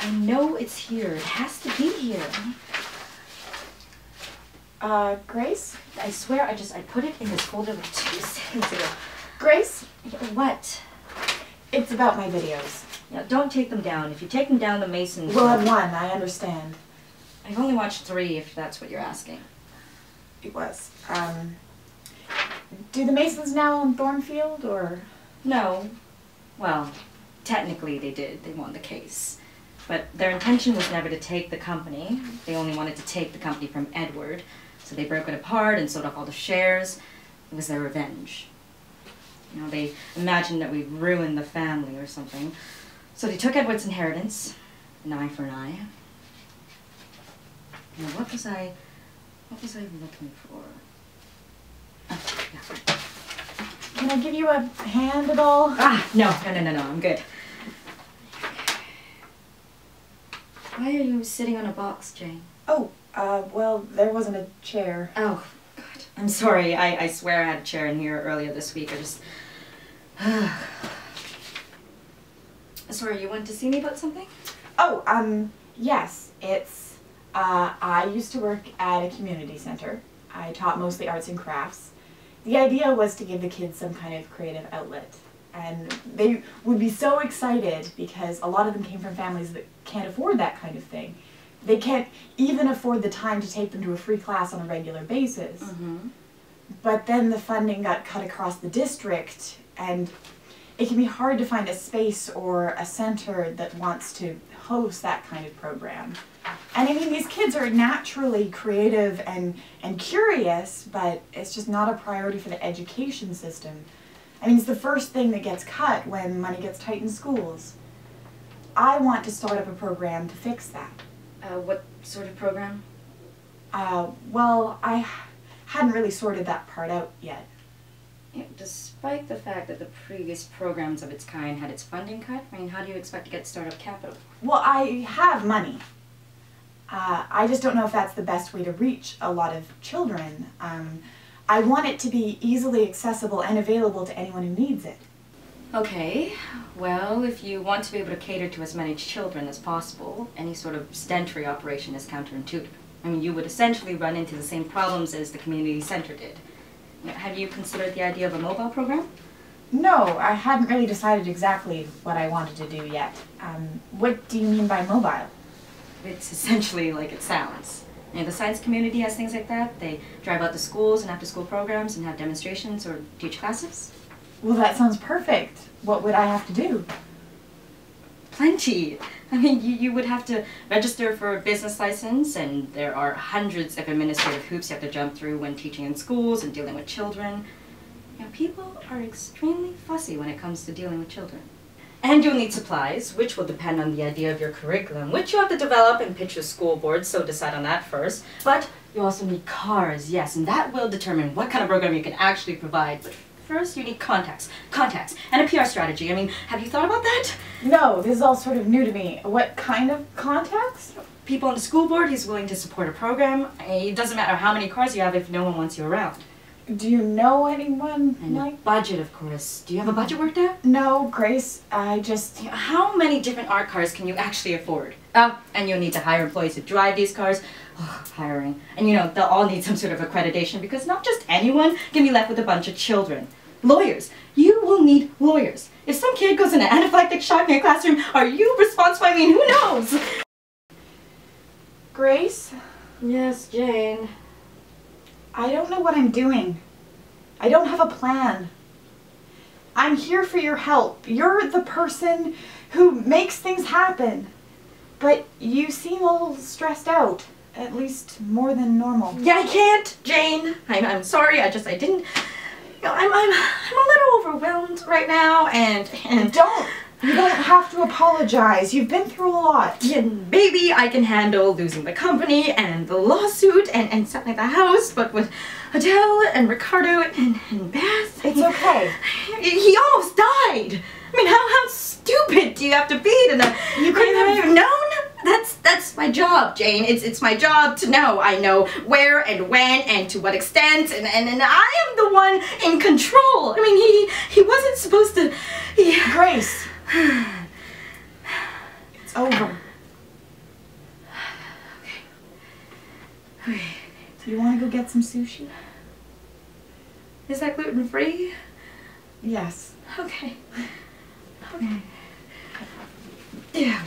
I know it's here. It has to be here. Grace? I swear I put it in this folder like 2 seconds ago. Grace? What? It's about my videos. Yeah, don't take them down. If you take them down, the Masons... We'll have one, I understand. I've only watched 3, if that's what you're asking. It was. Do the Masons now own Thornfield, or...? No. Well, technically they did. They won the case. But their intention was never to take the company. They only wanted to take the company from Edward. So they broke it apart and sold off all the shares. It was their revenge. You know, they imagined that we'd ruined the family or something. So they took Edward's inheritance, an eye for an eye. Now, what was I looking for? Oh, yeah. Can I give you a hand at all? No, I'm good. Why are you sitting on a box, Jane? Oh, well, there wasn't a chair. Oh, God. I'm sorry. I swear I had a chair in here earlier this week. I just... Sorry, you wanted to see me about something? Oh, yes. It's, I used to work at a community center. I taught mostly arts and crafts. The idea was to give the kids some kind of creative outlet. And they would be so excited because a lot of them came from families that can't afford that kind of thing. They can't even afford the time to take them to a free class on a regular basis. Mm-hmm. But then the funding got cut across the district, and it can be hard to find a space or a center that wants to host that kind of program. And I mean, these kids are naturally creative and curious, but it's just not a priority for the education system. I mean, it's the first thing that gets cut when money gets tight in schools. I want to start up a program to fix that. What sort of program? Well, I hadn't really sorted that part out yet. Yeah, despite the fact that the previous programs of its kind had its funding cut, I mean, how do you expect to get startup capital? Well, I have money. I just don't know if that's the best way to reach a lot of children. I want it to be easily accessible and available to anyone who needs it. Okay, well, if you want to be able to cater to as many children as possible, any sort of sedentary operation is counterintuitive. I mean, you would essentially run into the same problems as the community center did. Have you considered the idea of a mobile program? No, I hadn't really decided exactly what I wanted to do yet. What do you mean by mobile? It's essentially like it sounds. You know, the science community has things like that. They drive out to schools and after-school programs and have demonstrations or teach classes. Well, that sounds perfect. What would I have to do? Plenty. I mean, you would have to register for a business license, and there are hundreds of administrative hoops you have to jump through when teaching in schools and dealing with children. You know, people are extremely fussy when it comes to dealing with children. And you'll need supplies, which will depend on the idea of your curriculum, which you have to develop and pitch to school boards, so decide on that first. But you also need cars, yes, and that will determine what kind of program you can actually provide. But first, you need contacts, and a PR strategy. I mean, have you thought about that? No, this is all sort of new to me. What kind of contacts? People on the school board who's willing to support a program. It doesn't matter how many cars you have if no one wants you around. Do you know anyone and like... a budget, of course. Do you have a budget worked out? No, Grace, I just... How many different art cars can you actually afford? Oh, and you'll need to hire employees to drive these cars. Oh, hiring. And you know, they'll all need some sort of accreditation because not just anyone can be left with a bunch of children. Lawyers. You will need lawyers. If some kid goes into anaphylactic shock in your classroom, are you responsible? I mean, who knows? Grace? Yes, Jane. I don't know what I'm doing. I don't have a plan. I'm here for your help. You're the person who makes things happen. But you seem a little stressed out. At least more than normal. Yeah, I can't, Jane. I'm sorry. I didn't... You know, I'm a little overwhelmed right now, and You don't have to apologize. You've been through a lot. Yeah, maybe I can handle losing the company and the lawsuit and selling the house, but with Adele and Ricardo and Beth... It's okay. He almost died. I mean, how stupid do you have to be to know? You couldn't have known? That's my job, Jane. It's my job to know. I know where and when and to what extent, and I am the one in control. I mean, he wasn't supposed to... Grace. It's over. You want to go get some sushi? Is that gluten-free? Yes. Okay. Okay. Yeah.